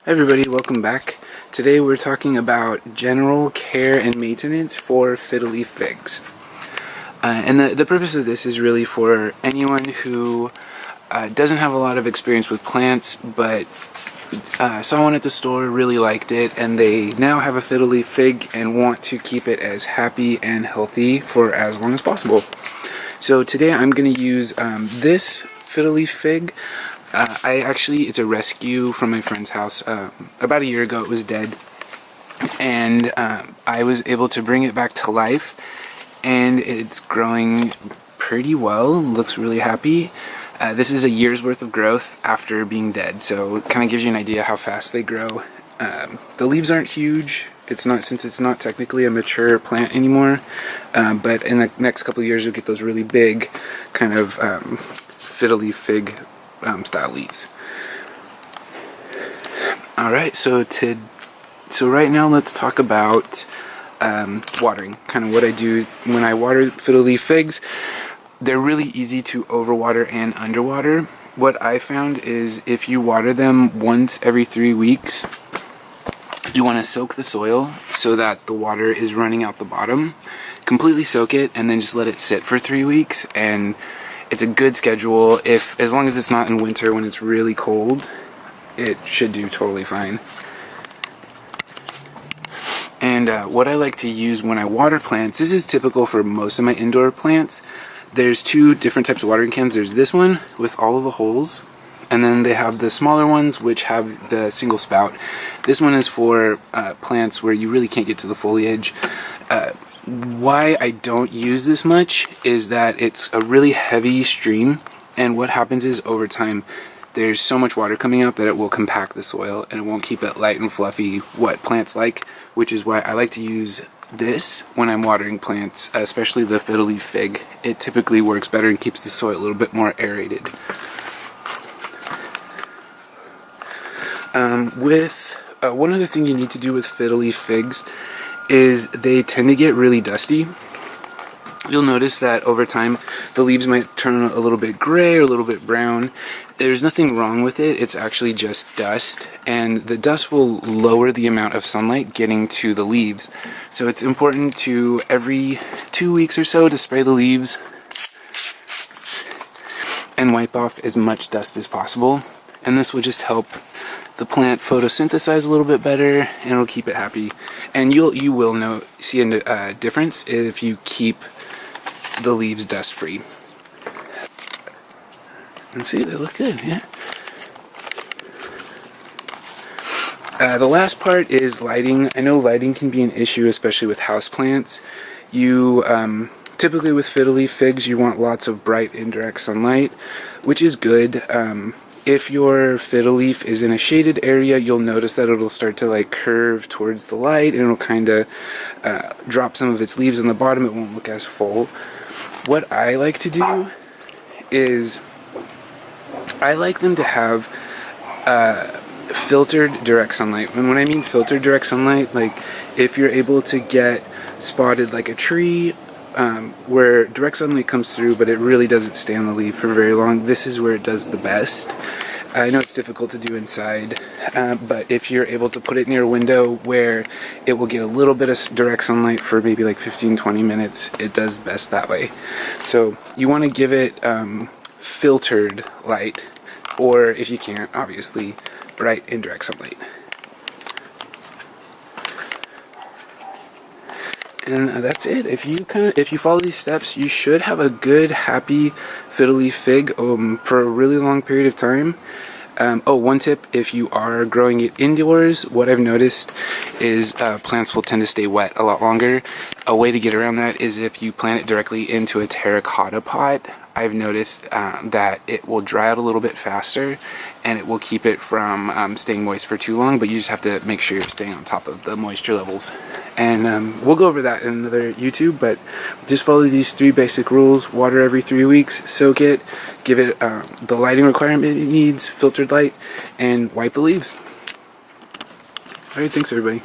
Hi everybody, welcome back. Today we're talking about general care and maintenance for Fiddle Leaf Figs. And the purpose of this is really for anyone who doesn't have a lot of experience with plants, but saw one at the store, really liked it, and they now have a Fiddle Leaf Fig and want to keep it as happy and healthy for as long as possible. So today I'm going to use this Fiddle Leaf Fig. It's a rescue from my friend's house. About a year ago it was dead, and I was able to bring it back to life, and it's growing pretty well, looks really happy. This is a year's worth of growth after being dead, so it kind of gives you an idea how fast they grow. The leaves aren't huge, since it's not technically a mature plant anymore, but in the next couple of years you'll get those really big kind of Fiddle Leaf Fig style leaves. Alright, so right now let's talk about watering, kind of what I do when I water Fiddle Leaf Figs. They're really easy to overwater and underwater. What I found is if you water them once every 3 weeks, you want to soak the soil so that the water is running out the bottom. Completely soak it and then just let it sit for 3 weeks, and it's a good schedule. As long as it's not in winter when it's really cold, it should do totally fine. And what I like to use when I water plants, this is typical for most of my indoor plants. There's two different types of watering cans. There's this one with all of the holes, and then they have the smaller ones which have the single spout. This one is for plants where you really can't get to the foliage. Why I don't use this much is that it's a really heavy stream, and what happens is over time there's so much water coming out that it will compact the soil and it won't keep it light and fluffy, what plants like, which is why I like to use this when I'm watering plants, especially the Fiddle Leaf Fig. It typically works better and keeps the soil a little bit more aerated. One other thing you need to do with Fiddle Leaf Figs is they tend to get really dusty. You'll notice that over time the leaves might turn a little bit gray or a little bit brown. There's nothing wrong with it, it's actually just dust, and the dust will lower the amount of sunlight getting to the leaves. So it's important to, every 2 weeks or so, to spray the leaves and wipe off as much dust as possible, and this will just help the plant photosynthesize a little bit better, and it'll keep it happy. And you will see a difference if you keep the leaves dust free. And see, they look good, yeah. The last part is lighting. I know lighting can be an issue, especially with houseplants. Typically with Fiddle Leaf Figs, you want lots of bright indirect sunlight, which is good. If your fiddle leaf is in a shaded area, you'll notice that it'll start to curve towards the light, and it'll kind of drop some of its leaves on the bottom. It won't look as full. What I like to do is I like them to have filtered direct sunlight. And when I mean filtered direct sunlight, if you're able to get spotted like a tree where direct sunlight comes through but it really doesn't stay on the leaf for very long, this is where it does the best. I know it's difficult to do inside, but if you're able to put it near a window where it will get a little bit of direct sunlight for maybe 15-20 minutes, it does best that way. So you want to give it filtered light, or if you can't, obviously bright indirect sunlight. And that's it. If you follow these steps, you should have a good, happy Fiddle Leaf Fig for a really long period of time. One tip: if you are growing it indoors, what I've noticed is plants will tend to stay wet a lot longer. A way to get around that is if you plant it directly into a terracotta pot. I've noticed that it will dry out a little bit faster, and it will keep it from staying moist for too long, but you just have to make sure you're staying on top of the moisture levels. And we'll go over that in another YouTube, but just follow these 3 basic rules: water every 3 weeks, soak it, give it the lighting requirement it needs, filtered light, and wipe the leaves. Alright, thanks everybody.